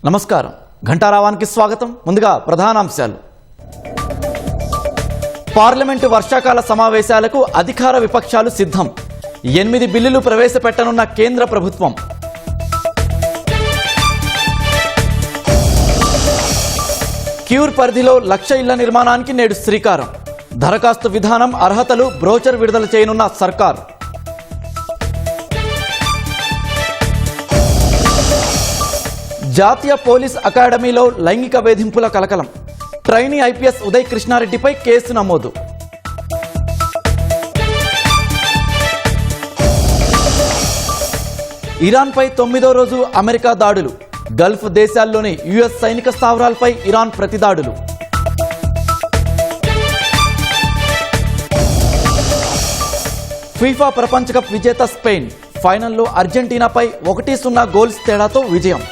నమస్కారం. ఘంటారావానికి స్వాగతం. ముందుగా ప్రధానాంశాలు. పార్లమెంటు వర్షాకాల సమావేశాలకు అధికార విపక్షాలు సిద్ధం. 8 బిల్లులు ప్రవేశపెట్టనున్న కేంద్ర ప్రభుత్వం. క్యూర్ పరిధిలో 1,00,000 ఇళ్ల నిర్మాణానికి నేడు శ్రీకారం. దరఖాస్తు విధానం, అర్హతలు, బ్రోచర్ విడుదల చేయనున్న సర్కార్. జాతీయ పోలీస్ అకాడమీలో లైంగిక వేధింపుల కలకలం. ట్రైనీ ఐపీఎస్ ఉదయ్ కృష్ణారెడ్డిపై కేసు నమోదు. ఇరాన్పై 9వ రోజు అమెరికా దాడులు. గల్ఫ్ దేశాల్లోని యుఎస్ సైనిక స్థావరాలపై ఇరాన్ ప్రతిదాడులు. ఫీఫా ప్రపంచ కప్ విజేత స్పెయిన్ ఫైనల్లో అర్జెంటీనాపై 1-0 గోల్స్ తేడాతో విజయం.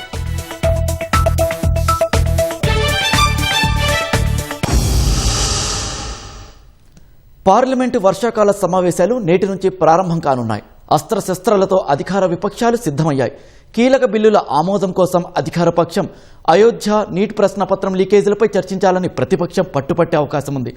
పార్లమెంటు వర్షాకాల సమావేశాలు నేటి నుంచి ప్రారంభం కానున్నాయి. అస్త్రశస్త్రాలతో అధికార విపక్షాలు సిద్ధమయ్యాయి. కీలక బిల్లుల ఆమోదం కోసం అధికార పక్షం అయోధ్య, నీట్ ప్రశ్నపత్రం లీకేజీలపై చర్చించాలని ప్రతిపక్షం పట్టుపట్టే అవకాశం ఉంది.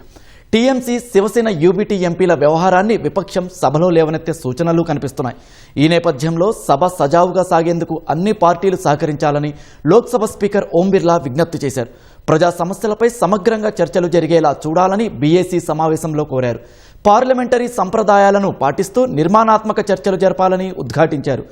టీఎంసీ, శివసేన, యూబీటీ ఎంపీల వ్యవహారాన్ని విపక్షం సభలో లేవనెత్తే సూచనలు కనిపిస్తున్నాయి. ఈ నేపథ్యంలో సభ సజావుగా సాగేందుకు అన్ని పార్టీలు సహకరించాలని లోక్సభ స్పీకర్ ఓం బిర్లా విజ్ఞప్తి చేశారు. ప్రజా సమస్యలపై సమగ్రంగా చర్చలు జరిగేలా చూడాలని బీఏసీ సమావేశంలో కోరారు. పార్లమెంటరీ సంప్రదాయాలను పాటిస్తూ నిర్మాణాత్మక చర్చలు జరపాలని ఉద్ఘాటించారు.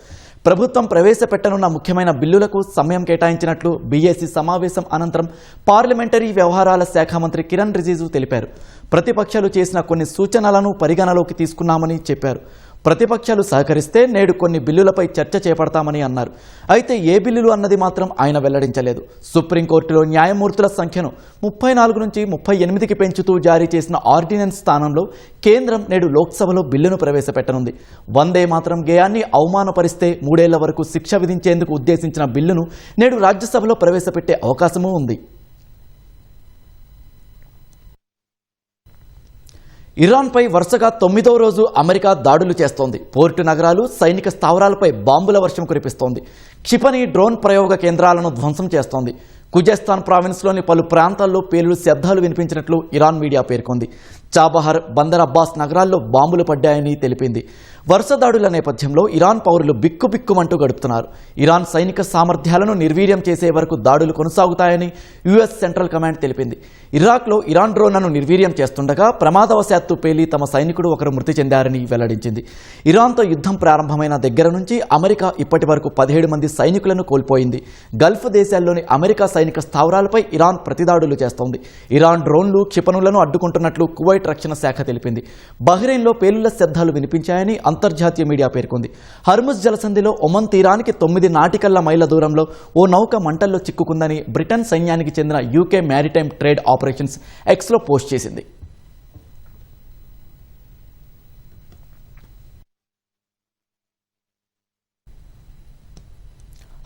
ప్రభుత్వం ప్రవేశపెట్టనున్న ముఖ్యమైన బిల్లులకు సమయం కేటాయించినట్లు బీఏసీ సమావేశం అనంతరం పార్లమెంటరీ వ్యవహారాల శాఖ మంత్రి కిరణ్ రిజిజు తెలిపారు. ప్రతిపక్షాలు చేసిన కొన్ని సూచనలను పరిగణలోకి తీసుకున్నామని చెప్పారు. ప్రతిపక్షాలు సహకరిస్తే నేడు కొన్ని బిల్లులపై చర్చ చేపడతామని అన్నారు. అయితే ఏ బిల్లులు అన్నది మాత్రం ఆయన వెల్లడించలేదు. సుప్రీంకోర్టులో న్యాయమూర్తుల సంఖ్యను 34 నుంచి 38కి పెంచుతూ జారీ చేసిన ఆర్డినెన్స్ స్థానంలో కేంద్రం నేడు లోక్సభలో బిల్లును ప్రవేశపెట్టనుంది. వందే మాత్రం గేయాన్ని అవమానపరిస్తే 3 ఏళ్ల వరకు శిక్ష విధించేందుకు ఉద్దేశించిన బిల్లును నేడు రాజ్యసభలో ప్రవేశపెట్టే అవకాశమూ ఉంది. ఇరాన్పై వరుసగా 9వ రోజు అమెరికా దాడులు చేస్తోంది. పోర్టు నగరాలు, సైనిక స్థావరాలపై బాంబుల వర్షం కురిపిస్తోంది. క్షిపణి, డ్రోన్ ప్రయోగ కేంద్రాలను ధ్వంసం చేస్తోంది. ఖుజెస్తాన్ ప్రావిన్స్లోని పలు ప్రాంతాల్లో పేలుడు శబ్దాలు వినిపించినట్లు ఇరాన్ మీడియా పేర్కొంది. చాబహార్, బందర్ అబ్బాస్ నగరాల్లో బాంబులు పడ్డాయని తెలిపింది. వరుస దాడుల నేపథ్యంలో ఇరాన్ పౌరులు బిక్కుబిక్కుమంటూ గడుపుతున్నారు. ఇరాన్ సైనిక సామర్థ్యాలను నిర్వీర్యం చేసే వరకు దాడులు కొనసాగుతాయని యుఎస్ సెంట్రల్ కమాండ్ తెలిపింది. ఇరాక్లో ఇరాన్ డ్రోన్లను నిర్వీర్యం చేస్తుండగా ప్రమాదవశాత్తు పేలి తమ సైనికుడు ఒకరు మృతి చెందారని వెల్లడించింది. ఇరాన్తో యుద్ధం ప్రారంభమైన దగ్గర నుంచి అమెరికా ఇప్పటి వరకు 17 మంది సైనికులను కోల్పోయింది. గల్ఫ్ దేశాల్లోని అమెరికా సైనిక స్థావరాలపై ఇరాన్ ప్రతిదాడులు చేస్తోంది. ఇరాన్ డ్రోన్లు, క్షిపణులను అడ్డుకుంటున్నట్లు కువైట్ రక్షణ శాఖ తెలిపింది. బహ్రెయిన్లో పేలుళ్ల శబ్దాలు వినిపించాయని అంతర్జాతీయ మీడియా పేర్కొంది. హర్ముజ్ జలసంధిలో ఒమన్ తీరానికి 9 నాటికల్ల మైళ్ళ దూరంలో ఓ నౌక మంటల్లో చిక్కుకుందని బ్రిటన్ సైన్యానికి చెందిన యూకే మ్యారిటైమ్ ట్రేడ్ ఆపరేషన్స్ ఎక్స్లో పోస్ట్ చేసింది.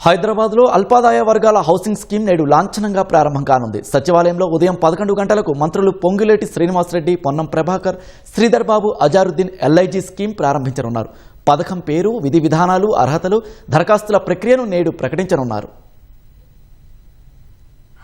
హైదరాబాద్లో అల్పాదాయ వర్గాల హౌసింగ్ స్కీమ్ నేడు లాంఛనంగా ప్రారంభం కానుంది. సచివాలయంలో ఉదయం 11 గంటలకు మంత్రులు పొంగులేటి శ్రీనివాసరెడ్డి, పొన్నం ప్రభాకర్, శ్రీధర్ బాబు, అజారుద్దీన్ ఎల్ఐజీ స్కీమ్ ప్రారంభించనున్నారు. పథకం పేరు, విధి విధానాలు, అర్హతలు, దరఖాస్తుల ప్రక్రియను నేడు ప్రకటించనున్నారు.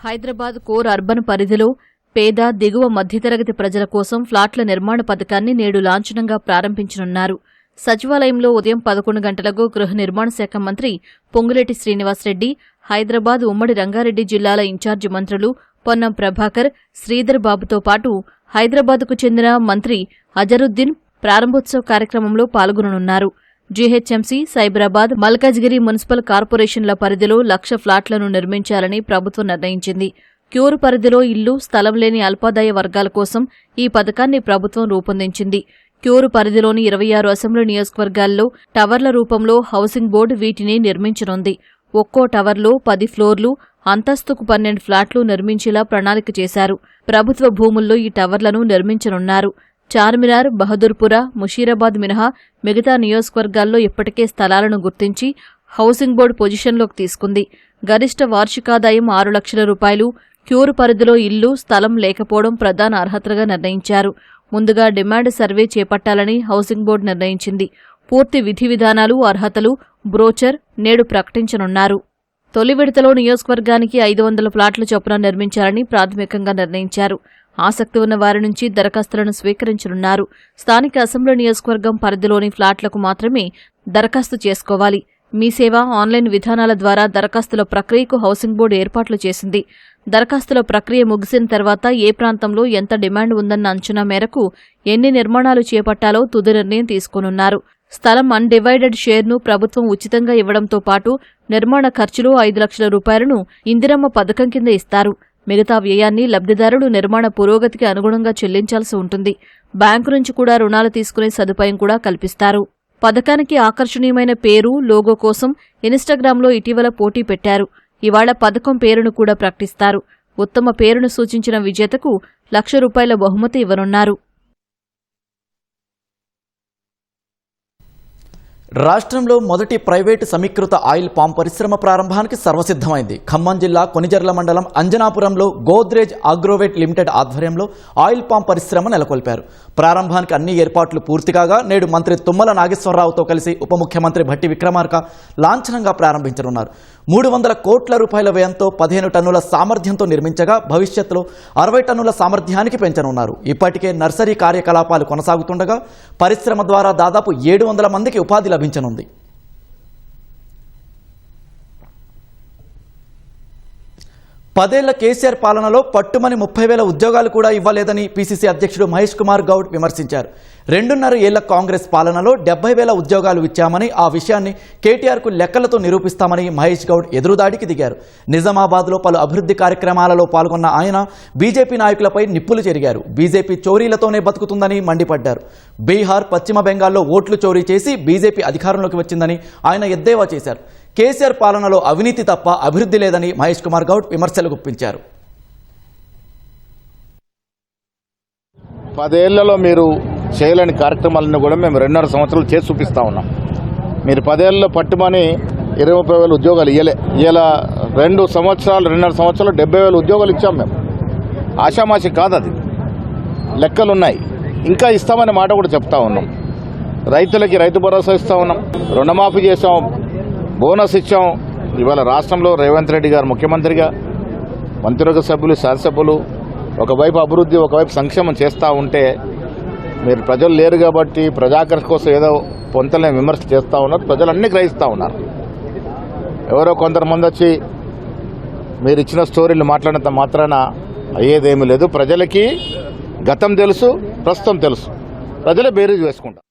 హైదరాబాద్ కోర్ అర్బన్ పరిధిలో పేద, దిగువ మధ్యతరగతి ప్రజల కోసం ఫ్లాట్ల నిర్మాణ పథకాన్ని నేడు లాంఛనంగా ప్రారంభించనున్నారు. సచివాలయంలో ఉదయం 11 గంటలకు గృహ నిర్మాణ శాఖ మంత్రి పొంగులేటి శ్రీనివాసరెడ్డి, హైదరాబాద్ ఉమ్మడి రంగారెడ్డి జిల్లాల ఇన్ఛార్జి మంత్రులు పొన్నం ప్రభాకర్, శ్రీధర్ బాబుతో పాటు హైదరాబాద్కు చెందిన మంత్రి అజరుద్దీన్ ప్రారంభోత్సవ కార్యక్రమంలో పాల్గొననున్నారు. జీహెచ్ఎంసీ, సైబరాబాద్, మల్కాజ్గిరి మున్సిపల్ కార్పొరేషన్ల పరిధిలో 1,00,000 ఫ్లాట్లను నిర్మించాలని ప్రభుత్వం నిర్ణయించింది. క్యూర్ పరిధిలో ఇల్లు, స్థలం లేని అల్పాదాయ వర్గాల కోసం ఈ పథకాన్ని ప్రభుత్వం రూపొందించింది. క్యూర్ పరిధిలోని 26 అసెంబ్లీ నియోజకవర్గాల్లో టవర్ల రూపంలో హౌసింగ్ బోర్డు వీటిని నిర్మించనుంది. ఒక్కో టవర్లో 10 ఫ్లోర్లు, అంతస్తుకు 12 ఫ్లాట్లు నిర్మించేలా ప్రణాళిక చేశారు. ప్రభుత్వ భూముల్లో ఈ టవర్లను నిర్మించనున్నారు. చార్మినార్, బహదూర్పుర, ముషీరాబాద్ మినహా మిగతా నియోజకవర్గాల్లో ఇప్పటికే స్థలాలను గుర్తించి హౌసింగ్ బోర్డు పొజిషన్లోకి తీసుకుంది. గరిష్ట వార్షికాదాయం 6 లక్షల రూపాయలు, క్యూర్ పరిధిలో ఇల్లు, స్థలం లేకపోవడం ప్రధాన అర్హతగా నిర్ణయించారు. ముందుగా డిమాండ్ సర్వే చేపట్టాలని హౌసింగ్ బోర్డు నిర్ణయించింది. పూర్తి విధి విధానాలు, అర్హతలు, బ్రోచర్ నేడు ప్రకటించనున్నారు. తొలి విడతలో నియోజకవర్గానికి 500 ప్లాట్ల చొప్పున నిర్మించాలని ప్రాథమికంగా నిర్ణయించారు. ఆసక్తి ఉన్న వారి నుంచి దరఖాస్తులను స్వీకరించనున్నారు. స్థానిక అసెంబ్లీ నియోజకవర్గం పరిధిలోని ఫ్లాట్లకు మాత్రమే దరఖాస్తు చేసుకోవాలి. మీ సేవ ఆన్లైన్ విధానాల ద్వారా దరఖాస్తుల ప్రక్రియకు హౌసింగ్ బోర్డు ఏర్పాట్లు చేసింది. దరఖాస్తుల ప్రక్రియ ముగిసిన తర్వాత ఏ ప్రాంతంలో ఎంత డిమాండ్ ఉందన్న అంచనా మేరకు ఎన్ని నిర్మాణాలు చేపట్టాలో తుది నిర్ణయం తీసుకోనున్నారు. స్థలం అన్డివైడెడ్ షేర్ను ప్రభుత్వం ఉచితంగా ఇవ్వడంతో పాటు నిర్మాణ ఖర్చులు 5 లక్షల రూపాయలను ఇందిరమ్మ పథకం కింద ఇస్తారు. మిగతా వ్యయాన్ని లబ్ధిదారుడు నిర్మాణ పురోగతికి అనుగుణంగా చెల్లించాల్సి ఉంటుంది. బ్యాంకు నుంచి కూడా రుణాలు తీసుకునే సదుపాయం కూడా కల్పిస్తారు. పథకానికి ఆకర్షణీయమైన పేరు, లోగో కోసం ఇన్స్టాగ్రామ్లో ఇటీవల పోటీ పెట్టారు. ఇవాళ పథకం పేరును కూడా ప్రకటిస్తారు. ఉత్తమ పేరును సూచించిన విజేతకు ₹1,00,000 బహుమతి ఇవ్వనున్నారు. రాష్ట్రంలో మొదటి ప్రైవేటు సమీకృత ఆయిల్ పామ్ పరిశ్రమ ప్రారంభానికి సర్వసిద్ధమైంది. ఖమ్మం జిల్లా కొనిజర్ల మండలం అంజనాపురంలో గోద్రేజ్ అగ్రోవేట్ లిమిటెడ్ ఆధ్వర్యంలో ఆయిల్ పామ్ పరిశ్రమ నెలకొల్పారు. ప్రారంభానికి అన్ని ఏర్పాట్లు పూర్తి కాగా నేడు మంత్రి తుమ్మల నాగేశ్వరరావుతో కలిసి ఉప ముఖ్యమంత్రి భట్టి విక్రమార్క లాంఛనంగా ప్రారంభించనున్నారు. 300 కోట్ల రూపాయల వ్యయంతో 15 టన్నుల సామర్థ్యంతో నిర్మించగా భవిష్యత్తులో 60 టన్నుల సామర్థ్యానికి పెంచనున్నారు. ఇప్పటికే నర్సరీ కార్యకలాపాలు కొనసాగుతుండగా పరిశ్రమ ద్వారా దాదాపు 700 మందికి ఉపాధి లభించనుంది. పదేళ్ల కేసీఆర్ పాలనలో పట్టుమని 30,000 ఉద్యోగాలు కూడా ఇవ్వలేదని పీసీసీ అధ్యక్షుడు మహేష్ కుమార్ గౌడ్ విమర్శించారు. 2.5 ఏళ్ల కాంగ్రెస్ పాలనలో 70,000 ఉద్యోగాలు ఇచ్చామని, ఆ విషయాన్ని కేటీఆర్కు లెక్కలతో నిరూపిస్తామని మహేష్ గౌడ్ ఎదురుదాడికి దిగారు. నిజామాబాద్లో పలు అభివృద్ధి కార్యక్రమాలలో పాల్గొన్న ఆయన బీజేపీ నాయకులపై నిప్పులు చెరిగారు. బీజేపీ చోరీలతోనే బతుకుతుందని మండిపడ్డారు. బీహార్, పశ్చిమ బెంగాల్లో ఓట్లు చోరీ చేసి బీజేపీ అధికారంలోకి వచ్చిందని ఆయన ఎద్దేవా చేశారు. కేసీఆర్ పాలనలో అవినీతి తప్ప అభివృద్ధి లేదని మహేష్ కుమార్ గౌడ్ విమర్శలు గుప్పించారు. 10 ఏళ్లలో మీరు చేయలేని కార్యక్రమాలను కూడా మేము 2.5 సంవత్సరాలు చేసి చూపిస్తా ఉన్నాం. మీరు 10 ఏళ్లలో పట్టుమని 20,000 ఉద్యోగాలు ఇవ్వలే. ఇలా 2.5 సంవత్సరాలు 70,000 ఉద్యోగాలు ఇచ్చాం. మేము ఆషామాషి కాదు, అది లెక్కలున్నాయి. ఇంకా ఇస్తామనే మాట కూడా చెప్తా ఉన్నాం. రైతులకి రైతు భరోసా ఇస్తా ఉన్నాం, రుణమాఫీ చేసాం, బోనస్ ఇచ్చాం. ఇవాళ రాష్ట్రంలో రేవంత్ రెడ్డి గారు ముఖ్యమంత్రిగా మంత్రివర్గ సభ్యులు, శాసనసభ్యులు ఒకవైపు అభివృద్ధి, ఒకవైపు సంక్షేమం చేస్తూ ఉంటే మీరు ప్రజలు లేరు కాబట్టి ప్రజాకర్ష కోసం ఏదో పొంతలే విమర్శ చేస్తూ ఉన్నారు. ప్రజలు అన్నీ గ్రహిస్తూ ఉన్నారు. ఎవరో కొంతమంది వచ్చి మీరు ఇచ్చిన స్టోరీలు మాట్లాడినంత మాత్రాన అయ్యేదేమీ లేదు. ప్రజలకి గతం తెలుసు, ప్రస్తుతం తెలుసు. ప్రజలే బేరీజు వేసుకుంటారు.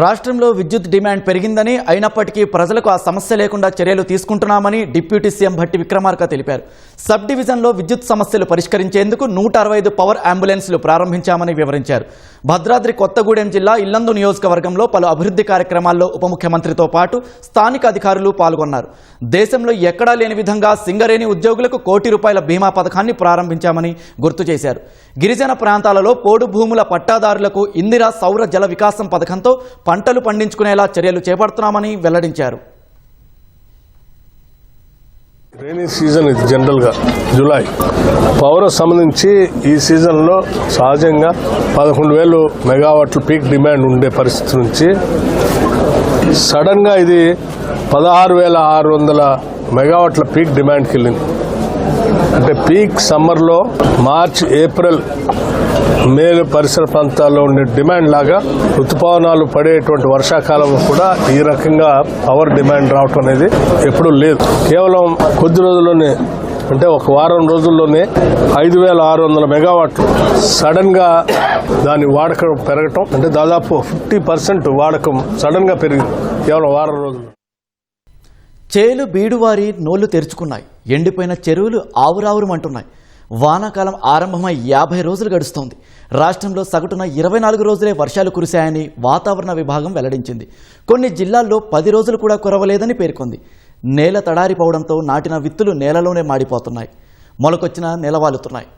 రాష్ట్రంలో విద్యుత్ డిమాండ్ పెరిగిందని, అయినప్పటికీ ప్రజలకు ఆ సమస్య లేకుండా చర్యలు తీసుకుంటున్నామని డిప్యూటీ సీఎం భట్టి విక్రమార్క తెలిపారు. సబ్ డివిజన్లో విద్యుత్ సమస్యలు పరిష్కరించేందుకు 165 పవర్ అంబులెన్స్లు ప్రారంభించామని వివరించారు. భద్రాద్రి కొత్తగూడెం జిల్లా ఇల్లందు నియోజకవర్గంలో పలు అభివృద్ధి కార్యక్రమాల్లో ఉప ముఖ్యమంత్రితో పాటు స్థానిక అధికారులు పాల్గొన్నారు. దేశంలో ఎక్కడా లేని విధంగా సింగరేణి ఉద్యోగులకు ₹1 కోటి బీమా పథకాన్ని ప్రారంభించామని గుర్తు చేశారు. గిరిజన ప్రాంతాలలో పోడు భూముల పట్టాదారులకు ఇందిరా సౌర జల వికాసం పథకంతో పంటలు పండించుకునేలా చర్యలు చేపడుతున్నామని వెల్లడించారు. రైనీ సీజన్ ఇది జనరల్గా జూలై. పవర్ సంబంధించి ఈ సీజన్లో సహజంగా 11,000 మెగావాట్లు పీక్ డిమాండ్ ఉండే పరిస్థితి నుంచి సడన్గా ఇది 16,600 మెగావాట్ల పీక్ డిమాండ్కి వెళ్ళింది. అంటే పీక్ సమ్మర్లో మార్చ్, ఏప్రిల్, మే పరిసర ప్రాంతాల్లో ఉండే డిమాండ్ లాగా ఋతుపవనాలు పడేటువంటి వర్షాకాలంలో కూడా ఈ రకంగా పవర్ డిమాండ్ రావటం అనేది ఎప్పుడూ లేదు. కేవలం కొద్ది రోజుల్లోనే, అంటే ఒక వారం రోజుల్లోనే 5,600 మెగావాట్లు సడన్ గా దాని వాడకం పెరగటం, అంటే దాదాపు 50% వాడకం సడన్ గా పెరిగింది కేవలం వారం రోజుల్లో. చేలు బీడువారి నోళ్లు తెరుచుకున్నాయి. ఎండిపోయిన చెరువులు ఆవురావురమంటున్నాయి. వానాకాలం ఆరంభమై 50 రోజులు గడుస్తోంది. రాష్ట్రంలో సగటున 24 రోజులే వర్షాలు కురిశాయని వాతావరణ విభాగం వెల్లడించింది. కొన్ని జిల్లాల్లో 10 రోజులు కూడా కురవలేదని పేర్కొంది. నేల తడారిపోవడంతో నాటిన విత్తులు నేలలోనే మాడిపోతున్నాయి, మొలకొచ్చిన నేలవాలుతున్నాయి.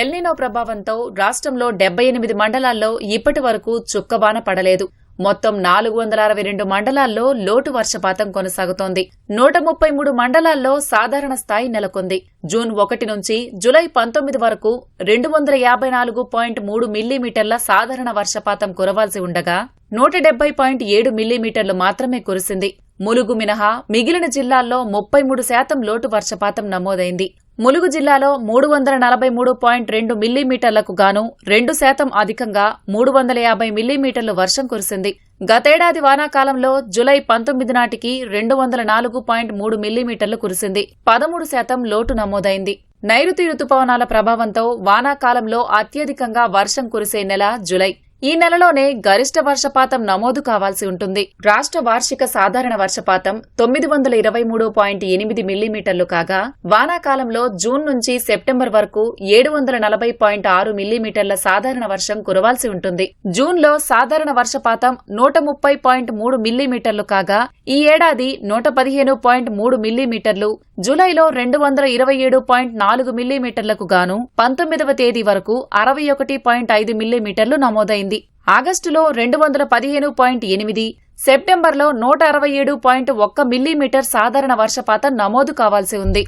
ఎల్నినో ప్రభావంతో రాష్ట్రంలో 78 మండలాల్లో ఇప్పటి వరకు చుక్కబాన పడలేదు. మొత్తం 462 మండలాల్లో లోటు వర్షపాతం కొనసాగుతోంది. 133 మండలాల్లో సాధారణ స్థాయి నెలకొంది. జూన్ 1 నుంచి జూలై 19 వరకు 254.3 మిల్లీమీటర్ల సాధారణ వర్షపాతం కురవాల్సి ఉండగా 170.7 మిల్లీమీటర్లు మాత్రమే కురిసింది. ములుగు మినహా మిగిలిన జిల్లాల్లో 33% లోటు వర్షపాతం నమోదైంది. ములుగు జిల్లాలో 343.2 మిల్లీమీటర్లకు గాను 2% అధికంగా 350 మిల్లీమీటర్లు వర్షం కురిసింది. గతేడాది వానాకాలంలో జూలై 19 నాటికి 204.3 మిల్లీమీటర్లు కురిసింది. 13% లోటు నమోదైంది. నైరుతి రుతుపవనాల ప్రభావంతో వానాకాలంలో అత్యధికంగా వర్షం కురిసే నెల జూలై. ఈ నెలలోనే గరిష్ట వర్షపాతం నమోదు కావాల్సి ఉంటుంది. రాష్ట్ర వార్షిక సాధారణ వర్షపాతం 923.8 మిల్లీమీటర్లు కాగా వానాకాలంలో జూన్ నుంచి సెప్టెంబర్ వరకు 740.6 మిల్లీమీటర్ల సాధారణ వర్షం కురవాల్సి ఉంటుంది. జూన్లో సాధారణ వర్షపాతం 130.3 మిల్లీమీటర్లు కాగా ఈ ఏడాది 115.3 మిల్లీమీటర్లు, జూలైలో 227.4 మిల్లీమీటర్లకు గాను 19వ తేదీ వరకు 61.5 మిల్లీమీటర్లు నమోదైంది. ఆగస్టులో 215.8, సెప్టెంబర్లో 167.1 మిల్లీమీటర్ సాధారణ వర్షపాతం నమోదు కావాల్సి ఉంది.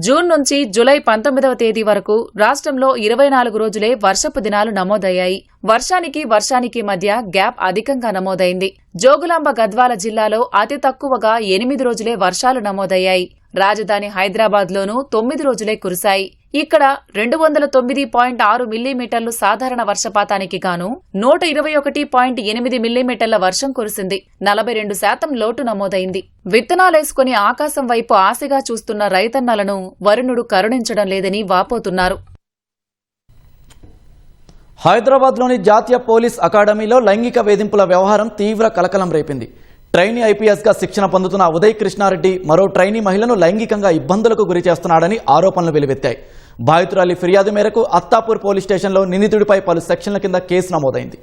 జూన్ నుంచి జూలై 19వ తేదీ వరకు రాష్ట్రంలో 24 రోజులే వర్షపు దినాలు నమోదయ్యాయి. వర్షానికి మధ్య గ్యాప్ అధికంగా నమోదైంది. జోగులాంబ గద్వాల జిల్లాలో అతి తక్కువగా 8 రోజులే వర్షాలు నమోదయ్యాయి. రాజధాని హైదరాబాద్లోనూ 9 రోజులే కురిశాయి. ఇక్కడ 209.6 మిల్లీమీటర్లు సాధారణ వర్షపాతానికి గాను 121.8 మిల్లీమీటర్ల వర్షం కురిసింది. 42% లోటు నమోదైంది. విత్తనాలేసుకుని ఆకాశం వైపు ఆశగా చూస్తున్న రైతన్నలను వరుణుడు కరుణించడం లేదని వాపోతున్నారు. హైదరాబాద్లోని జాతీయ పోలీస్ అకాడమీలో లైంగిక వేధింపుల వ్యవహారం తీవ్ర కలకలం రేపింది. ట్రైనీ ఐపీఎస్గా శిక్షణ పొందుతున్న ఉదయ్ కృష్ణారెడ్డి మరో ట్రైనీ మహిళను లైంగికంగా ఇబ్బందులకు గురి చేస్తున్నాడని ఆరోపణలు వెలువెత్తాయి. బాధితురాలి ఫిర్యాదు మేరకు అత్తాపూర్ పోలీస్ స్టేషన్లో నిందితుడిపై పలు సెక్షన్ల కింద కేసు నమోదైంది.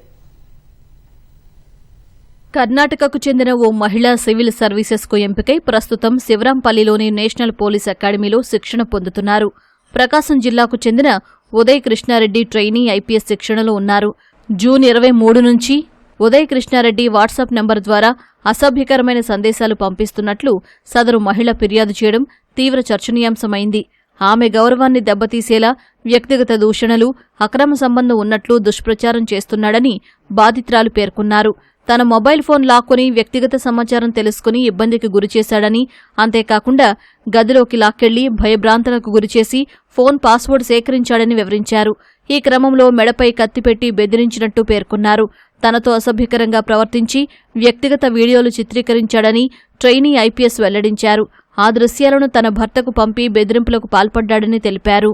కర్ణాటకకు చెందిన ఓ మహిళా సివిల్ సర్వీసెస్కు ఎంపికై ప్రస్తుతం శివరాంపల్లిలోని నేషనల్ పోలీస్ అకాడమీలో శిక్షణ పొందుతున్నారు. ప్రకాశం జిల్లాకు చెందిన ఉదయ్ కృష్ణారెడ్డి ట్రైనీ ఐపీఎస్ శిక్షణలో ఉన్నారు. జూన్ 23 నుంచి ఉదయ్ కృష్ణారెడ్డి వాట్సాప్ నంబర్ ద్వారా అసభ్యకరమైన సందేశాలు పంపిస్తున్నట్లు సదరు మహిళ ఫిర్యాదు చేయడం తీవ్ర చర్చనీయాంశమైంది. ఆమె గౌరవాన్ని దెబ్బతీసేలా వ్యక్తిగత దూషణలు, అక్రమ సంబంధం ఉన్నట్లు దుష్ప్రచారం చేస్తున్నాడని బాధితురాలు పేర్కొన్నారు. తన మొబైల్ ఫోన్ లాక్కొని వ్యక్తిగత సమాచారం తెలుసుకుని ఇబ్బందికి గురిచేశాడని, అంతేకాకుండా గదిలోకి లాక్కెళ్లి భయభ్రాంతులకు గురిచేసి ఫోన్ పాస్వర్డ్ సేకరించాడని వివరించారు. ఈ క్రమంలో మెడపై కత్తిపెట్టి బెదిరించినట్టు పేర్కొన్నారు. తనతో అసభ్యకరంగా ప్రవర్తించి వ్యక్తిగత వీడియోలు చిత్రీకరించాడని ట్రైనీ ఐపీఎస్ వెల్లడించారు. ఆ దృశ్యాలను తన భర్తకు పంపి బెదిరింపులకు పాల్పడ్డాడని తెలిపారు.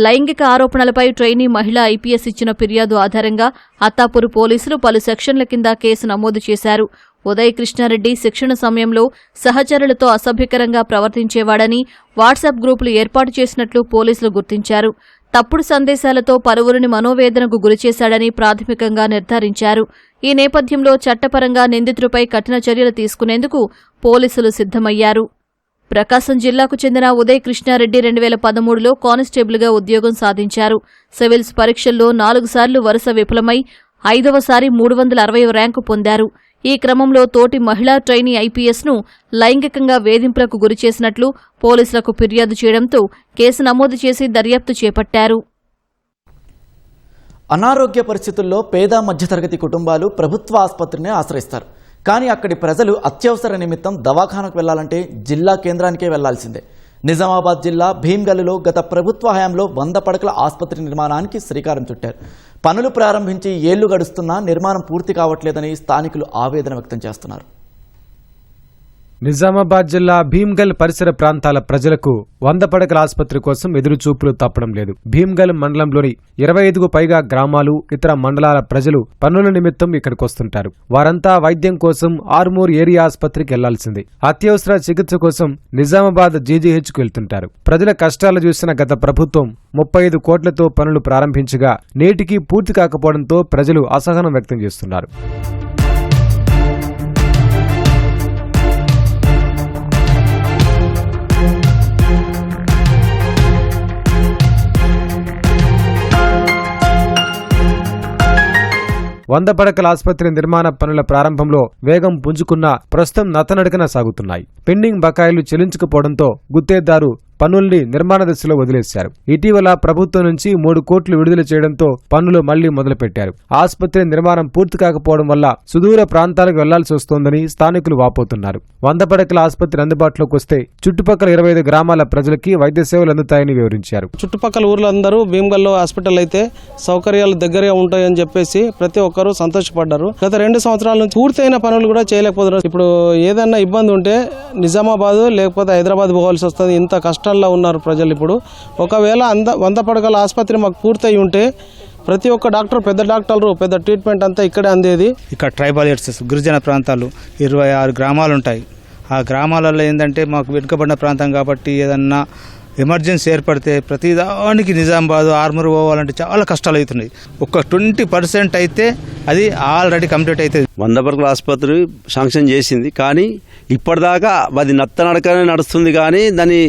లైంగిక ఆరోపణలపై ట్రైనీ మహిళ ఐపీఎస్ ఇచ్చిన ఫిర్యాదు ఆధారంగా అత్తాపూర్ పోలీసులు పలు సెక్షన్ల కింద కేసు నమోదు చేశారు. ఉదయ్ కృష్ణారెడ్డి శిక్షణ సమయంలో సహచరులతో అసభ్యకరంగా ప్రవర్తించేవాడని వాట్సాప్ గ్రూపులు ఏర్పాటు చేసినట్లు పోలీసులు గుర్తించారు. తప్పుడు సందేశాలతో పలువురిని మనోవేదనకు గురిచేశాడని ప్రాథమికంగా నిర్ధారించారు. ఈ నేపథ్యంలో చట్టపరంగా నిందితుడిపై కఠిన చర్యలు తీసుకునేందుకు పోలీసులు సిద్ధమయ్యారు. ప్రకాశం జిల్లాకు చెందిన ఉదయ్ కృష్ణారెడ్డి 2013లో కానిస్టేబుల్గా ఉద్యోగం సాధించారు. సివిల్స్ పరీక్షల్లో 4 సార్లు వరుస విఫలమై 5వసారి 360వ ర్యాంకు పొందారు. ఈ క్రమంలో తోటి మహిళా ట్రైనీ ఐపీఎస్ను లైంగికంగా వేధింపులకు గురిచేసినట్లు పోలీసులకు ఫిర్యాదు చేయడంతో కేసు నమోదు చేసి దర్యాప్తు చేపట్టారు. అనారోగ్య పరిస్థితుల్లో పేద మధ్యతరగతి కుటుంబాలు ప్రభుత్వ ఆసుపత్రిని ఆశ్రయిస్తారు. కానీ అక్కడి ప్రజలు అత్యవసర నిమిత్తం దవాఖానకు వెళ్లాలంటే జిల్లా కేంద్రానికే వెళ్లాల్సిందే. నిజామాబాద్ జిల్లా భీమ్గల్లులో గత ప్రభుత్వ హయాంలో 100 పడకల ఆసుపత్రి నిర్మాణానికి శ్రీకారం చుట్టారు. పనులు ప్రారంభించి ఏళ్లు గడుస్తున్నా నిర్మాణం పూర్తి కావట్లేదని స్థానికులు ఆవేదన వ్యక్తం చేస్తున్నారు. నిజామాబాద్ జిల్లా భీమ్గల్ పరిసర ప్రాంతాల ప్రజలకు 100 పడకల ఆసుపత్రి కోసం ఎదురుచూపులు తప్పడం లేదు. భీమ్గల్ మండలంలోని 25కు పైగా గ్రామాలు, ఇతర మండలాల ప్రజలు పనుల నిమిత్తం ఇక్కడికొస్తుంటారు. వారంతా వైద్యం కోసం ఆర్మూర్ ఏరియా ఆసుపత్రికి వెళ్లాల్సింది. అత్యవసర చికిత్స కోసం నిజామాబాద్ జీజీహెచ్కు వెళ్తుంటారు. ప్రజల కష్టాలు చూసిన గత ప్రభుత్వం 35 కోట్లతో పనులు ప్రారంభించగా నేటికి పూర్తి కాకపోవడంతో ప్రజలు అసహనం వ్యక్తం చేస్తున్నారు. వంద పడకల ఆసుపత్రి నిర్మాణ పనుల ప్రారంభంలో వేగం పుంజుకున్న ప్రస్తుతం నత్తనడకన సాగుతున్నాయి. పెండింగ్ బకాయిలు చెల్లించకపోవడంతో గుత్తేదారు పనుల్ని నిర్మాణ దశలో వదిలేశారు. ఇటీవల ప్రభుత్వం నుంచి 3 కోట్లు విడుదల చేయడంతో పనులు మళ్లీ మొదలుపెట్టారు. ఆసుపత్రి నిర్మాణం పూర్తి కాకపోవడం వల్ల సుదూర ప్రాంతాలకు వెళ్లాల్సి వస్తోందని స్థానికులు వాపోతున్నారు. 100 పడకల ఆసుపత్రి అందుబాటులోకి వస్తే చుట్టుపక్కల 25 గ్రామాల ప్రజలకి వైద్య సేవలు అందుతాయని వివరించారు. చుట్టుపక్కల ఊర్లందరూ భీమ్గల్లో హాస్పిటల్ అయితే సౌకర్యాలు దగ్గరగా ఉంటాయని చెప్పేసి ప్రతి ఒక్కరూ సంతోషపడ్డారు. గత 2 సంవత్సరాల నుంచి పూర్తయిన పనులు కూడా చేయలేకపోతున్నారు. ఇప్పుడు ఏదన్నా ఇబ్బంది ఉంటే నిజామాబాద్ లేకపోతే హైదరాబాద్ పోవాల్సి వస్తుంది. ఇంత కష్టంలో ఉన్నారు ప్రజలు. ఇప్పుడు ఒకవేళ 100 పడకల ఆసుపత్రి మాకు పూర్తయి ఉంటే ప్రతి ఒక్క డాక్టర్, పెద్ద డాక్టర్లు, పెద్ద ట్రీట్మెంట్ అంతా ఇక్కడే అందేది. ఇక్కడ ట్రైబల్ ఏరియాస్, గిరిజన ప్రాంతాలు 26 గ్రామాలు ఉంటాయి. ఆ గ్రామాలలో ఏంటంటే మాకు వెనుకబడిన ప్రాంతం కాబట్టి ఏదన్నా ఎమర్జెన్సీ ఏర్పడితే ప్రతిదానికి నిజామాబాద్ ఆర్మూర్ పోవాలంటే చాలా కష్టాలు అవుతున్నాయి. ఒక 20% అయితే అది ఆల్రెడీ కంప్లీట్ అవుతుంది. 100 పడకల ఆసుపత్రి శాంక్షన్ చేసింది, కానీ ఇప్పటిదాకా అది నత్తనడకనే నడుస్తుంది, కానీ దాన్ని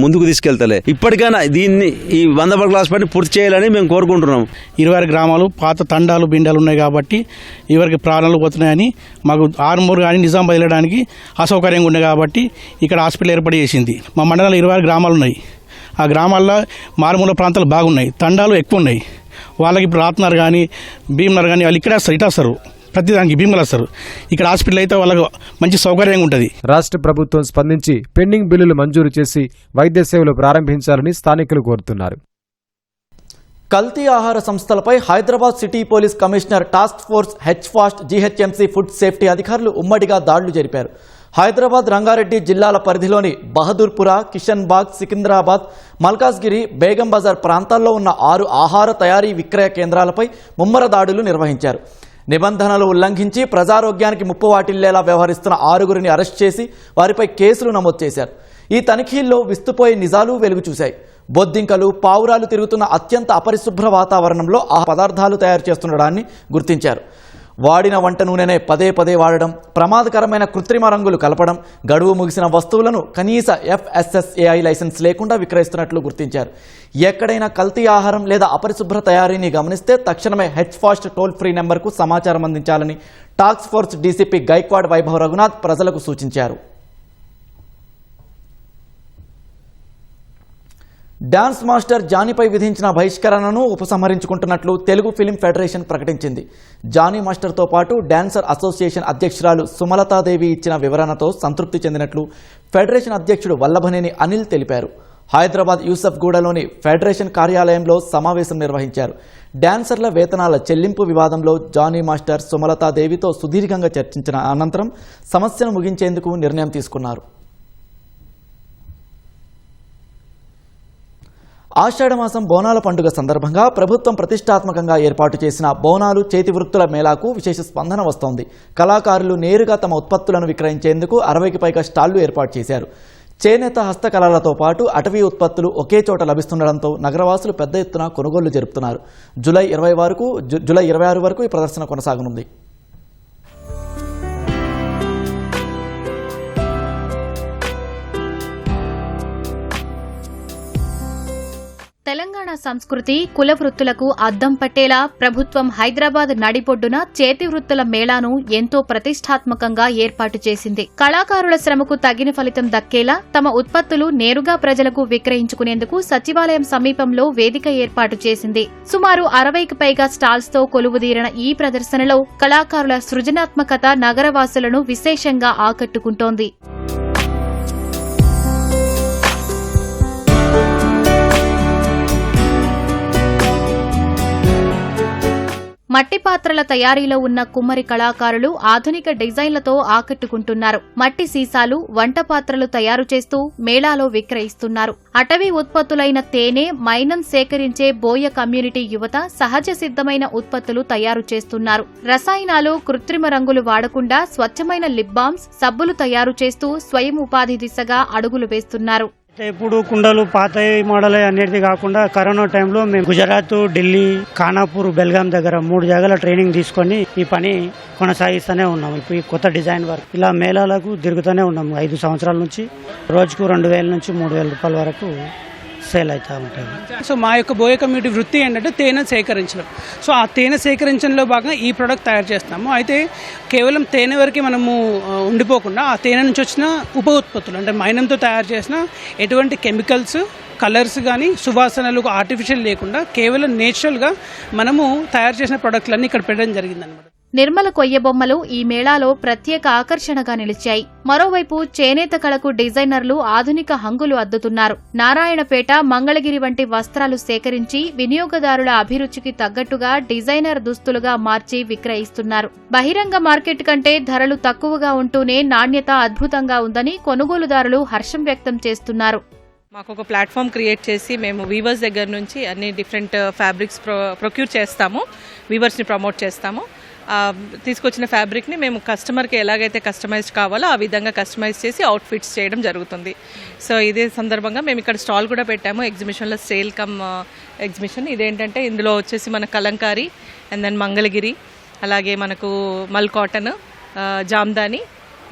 ముందుకు తీసుకెళ్తలే. ఇప్పటికైనా దీన్ని ఈ 100 పడకల ఆసుపత్రిని పూర్తి చేయాలని మేము కోరుకుంటున్నాం. 26 గ్రామాలు పాత తండాలు, బిండాలు ఉన్నాయి కాబట్టి ఎవరికి ప్రాణాలు పోతున్నాయని మాకు ఆర్మూర్ కానీ నిజామాబాద్ వెళ్ళడానికి అసౌకర్యంగా ఉన్నాయి కాబట్టి ఇక్కడ హాస్పిటల్ ఏర్పాటు చేసింది. మా మండలంలో 26 గ్రామాలు ఉన్నాయి. ఆ గ్రామాల్లో మారుమూల ప్రాంతాలు బాగున్నాయి, తండాలు ఎక్కువ ఉన్నాయి. వాళ్ళకి ఇప్పుడు రాత్నార్ కానీ భీమ్నర్ కానీ వాళ్ళు ఇక్కడే వస్తారు, ఇటు వస్తారు, ప్రతిదానికి భీమ్గల్ వస్తారు. ఇక్కడ హాస్పిటల్ అయితే వాళ్ళకు మంచి సౌకర్యంగా ఉంటుంది. రాష్ట్ర ప్రభుత్వం స్పందించి పెండింగ్ బిల్లులు మంజూరు చేసి వైద్య సేవలు ప్రారంభించాలని స్థానికులు కోరుతున్నారు. కల్తీ ఆహార సంస్థలపై Hyderabad city police commissioner task force హెచ్ఫాస్ట్, జీహెచ్ఎంసీ ఫుడ్ సేఫ్టీ అధికారులు ఉమ్మడిగా దాడులు జరిపారు. హైదరాబాద్, రంగారెడ్డి జిల్లాల పరిధిలోని బహదూర్పుర, కిషన్బాగ్, సికింద్రాబాద్, మల్కాజ్గిరి, బేగం బజార్ ప్రాంతాల్లో ఉన్న 6 ఆహార తయారీ విక్రయ కేంద్రాలపై ముమ్మర దాడులు నిర్వహించారు. నిబంధనలు ఉల్లంఘించి ప్రజారోగ్యానికి ముప్పు వాటిల్లేలా వ్యవహరిస్తున్న 6గురిని అరెస్ట్ చేసి వారిపై కేసులు నమోదు చేశారు. ఈ తనిఖీల్లో విస్తుపోయే నిజాలు వెలుగు చూశాయి. బొద్దింకలు, పావురాలు తిరుగుతున్న అత్యంత అపరిశుభ్ర వాతావరణంలో ఆ పదార్థాలు తయారు చేస్తుండడాన్ని గుర్తించారు. వాడిన వంట నూనెనే పదే పదే వాడడం, ప్రమాదకరమైన కృత్రిమ రంగులు కలపడం, గడువు ముగిసిన వస్తువులను కనీస FSSAI లైసెన్స్ లేకుండా విక్రయిస్తున్నట్లు గుర్తించారు. ఎక్కడైనా కల్తీ ఆహారం లేదా అపరిశుభ్ర తయారీని గమనిస్తే తక్షణమే హెచ్ఫాస్ట్ టోల్ ఫ్రీ నెంబర్కు సమాచారం అందించాలని task force DCP Gaikwad Vaibhav Raghunath ప్రజలకు సూచించారు. డాన్స్ మాస్టర్ జానీపై విధించిన బహిష్కరణను ఉపసంహరించుకుంటున్నట్లు తెలుగు ఫిలిం ఫెడరేషన్ ప్రకటించింది. జానీ మాస్టర్తో పాటు డాన్సర్ అసోసియేషన్ అధ్యక్షురాలు సుమలతాదేవి ఇచ్చిన వివరణతో సంతృప్తి చెందినట్లు ఫెడరేషన్ అధ్యక్షుడు వల్లభనేని అనిల్ తెలిపారు. హైదరాబాద్ యూసఫ్గూడలోని ఫెడరేషన్ కార్యాలయంలో సమావేశం నిర్వహించారు. డాన్సర్ల వేతనాల చెల్లింపు వివాదంలో జానీ మాస్టర్ సుమలతాదేవితో సుదీర్ఘంగా చర్చించిన అనంతరం సమస్యను ముగించేందుకు నిర్ణయం తీసుకున్నారు. ఆషాఢమాసం బోనాల పండుగ సందర్భంగా ప్రభుత్వం ప్రతిష్టాత్మకంగా ఏర్పాటు చేసిన బోనాలు చేతి వృత్తుల మేళాకు విశేష స్పందన వస్తోంది. కళాకారులు నేరుగా తమ ఉత్పత్తులను విక్రయించేందుకు 60కి పైగా స్టాళ్లు ఏర్పాటు చేశారు. చేనేత, హస్తకళలతో పాటు అటవీ ఉత్పత్తులు ఒకే చోట లభిస్తుండడంతో నగరవాసులు పెద్ద ఎత్తున కొనుగోళ్లు జరుపుతున్నారు. జూలై 26 వరకు ఈ ప్రదర్శన కొనసాగనుంది. తెలంగాణ సంస్కృతి, కుల వృత్తులకు అద్దం పట్టేలా ప్రభుత్వం హైదరాబాద్ నడిబొడ్డున చేతి వృత్తుల మేళాను ఎంతో ప్రతిష్టాత్మకంగా ఏర్పాటు చేసింది. కళాకారుల శ్రమకు తగిన ఫలితం దక్కేలా తమ ఉత్పత్తులు నేరుగా ప్రజలకు విక్రయించుకునేందుకు సచివాలయం సమీపంలో వేదిక ఏర్పాటు చేసింది. సుమారు 60కి పైగా స్టాల్స్ తో కొలువుదీరిన ఈ ప్రదర్శనలో కళాకారుల సృజనాత్మకత నగరవాసులను విశేషంగా ఆకట్టుకుంటోంది. మట్టి పాత్రల తయారీలో ఉన్న కుమ్మరి కళాకారులు ఆధునిక డిజైన్లతో ఆకట్టుకుంటున్నారు. మట్టి సీసాలు, వంట పాత్రలు తయారు చేస్తూ మేళాలో విక్రయిస్తున్నారు. అటవీ ఉత్పత్తులైన తేనె, మైనం సేకరించే బోయ కమ్యూనిటీ యువత సహజ సిద్ధమైన ఉత్పత్తులు తయారు చేస్తున్నారు. రసాయనాలు, కృత్రిమ రంగులు వాడకుండా స్వచ్ఛమైన లిప్ బామ్స్, సబ్బులు తయారు చేస్తూ స్వయం ఉపాధి దిశగా అడుగులు వేస్తున్నారు. ఇప్పుడు కుండలు పాత మోడల్ అనేది కాకుండా కరోనా టైంలో మేము గుజరాత్, ఢిల్లీ, ఖానాపూర్, బెల్గాం దగ్గర 3 జాగాల ట్రైనింగ్ తీసుకొని ఈ పని కొనసాగిస్తూనే ఉన్నాం. ఇప్పుడు ఈ కొత్త డిజైన్ వర్క్ ఇలా మేళాలకు తిరుగుతూనే ఉన్నాము. 5 సంవత్సరాల నుంచి రోజుకు 2000 నుంచి 3000 రూపాయల వరకు సేల్ అవుతూ ఉంటుంది. సో మా యొక్క బోయ కమ్యూనిటీ వృత్తి ఏంటంటే తేనె సేకరించడం. సో ఆ తేనె సేకరించడంలో భాగంగా ఈ ప్రోడక్ట్ తయారు చేస్తాము. అయితే కేవలం తేనె వరకే మనము ఉండిపోకుండా ఆ తేనె నుంచి వచ్చిన ఉప ఉత్పత్తులు అంటే మైనంతో తయారు చేసిన ఎటువంటి కెమికల్స్, కలర్స్ కానీ సువాసనలు ఆర్టిఫిషియల్ లేకుండా కేవలం నేచురల్గా మనము తయారు చేసిన ప్రోడక్ట్లన్నీ ఇక్కడ పెట్టడం జరిగిందన్నమాట. నిర్మల కొయ్య బొమ్మలు ఈ మేళాలో ప్రత్యేక ఆకర్షణగా నిలిచాయి. మరోవైపు చేనేత కళకు డిజైనర్లు ఆధునిక హంగులు అద్దుతున్నారు. నారాయణపేట, మంగళగిరి వంటి వస్త్రాలు సేకరించి వినియోగదారుల అభిరుచికి తగ్గట్టుగా డిజైనర్ దుస్తులుగా మార్చి విక్రయిస్తున్నారు. బహిరంగ మార్కెట్ కంటే ధరలు తక్కువగా ఉంటూనే నాణ్యత అద్భుతంగా ఉందని కొనుగోలుదారులు హర్షం వ్యక్తం చేస్తున్నారు. మాకు ఒక ప్లాట్ఫామ్ క్రియేట్ చేసి మేము వీవర్స్ దగ్గర నుంచి అన్ని డిఫరెంట్ ఫ్యాబ్రిక్స్ ప్రొక్యూర్ చేస్తాము, వీవర్స్ని ప్రమోట్ చేస్తాము. తీసుకొచ్చిన ఫ్యాబ్రిక్ని మేము కస్టమర్కి ఎలాగైతే కస్టమైజ్ కావాలో ఆ విధంగా కస్టమైజ్ చేసి అవుట్ఫిట్స్ చేయడం జరుగుతుంది. సో ఇదే సందర్భంగా మేము ఇక్కడ స్టాల్ కూడా పెట్టాము, ఎగ్జిబిషన్లో సేల్ కమ్ ఎగ్జిబిషన్. ఇదేంటంటే ఇందులో వచ్చేసి మన కలంకారీ అండ్ దెన్ మంగళగిరి, అలాగే మనకు మల్ కాటన్, జామ్దాని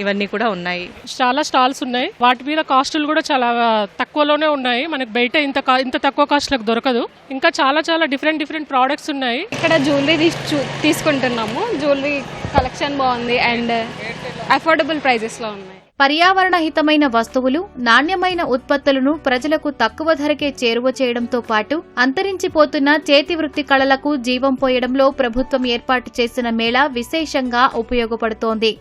ఇవన్నీ కూడా ఉన్నాయి. చాలా స్టాల్స్ ఉన్నాయి. వాటి మీద కాస్టులు కూడా చాలా తక్కువలోనే ఉన్నాయి. మనకు బయట ఇంత తక్కువ కాస్ట్లకు దొరకదు. ఇంకా చాలా డిఫరెంట్ ప్రోడక్ట్స్ ఉన్నాయి. ఇక్కడ జ్యువెలరీ తీసుకుంటున్నాము. జ్యువెలరీ కలెక్షన్ బాగుంది అండ్ అఫోర్డబుల్ ప్రైజెస్ లో ఉన్నాయి. పర్యావరణ హితమైన వస్తువులు, నాణ్యమైన ఉత్పత్తులను ప్రజలకు తక్కువ ధరకే చేరువ చేయడంతో పాటు అంతరించిపోతున్న చేతి వృత్తి కళలకు జీవం పోయడంలో ప్రభుత్వం ఏర్పాటు చేసిన మేళా విశేషంగా ఉపయోగపడుతోంది.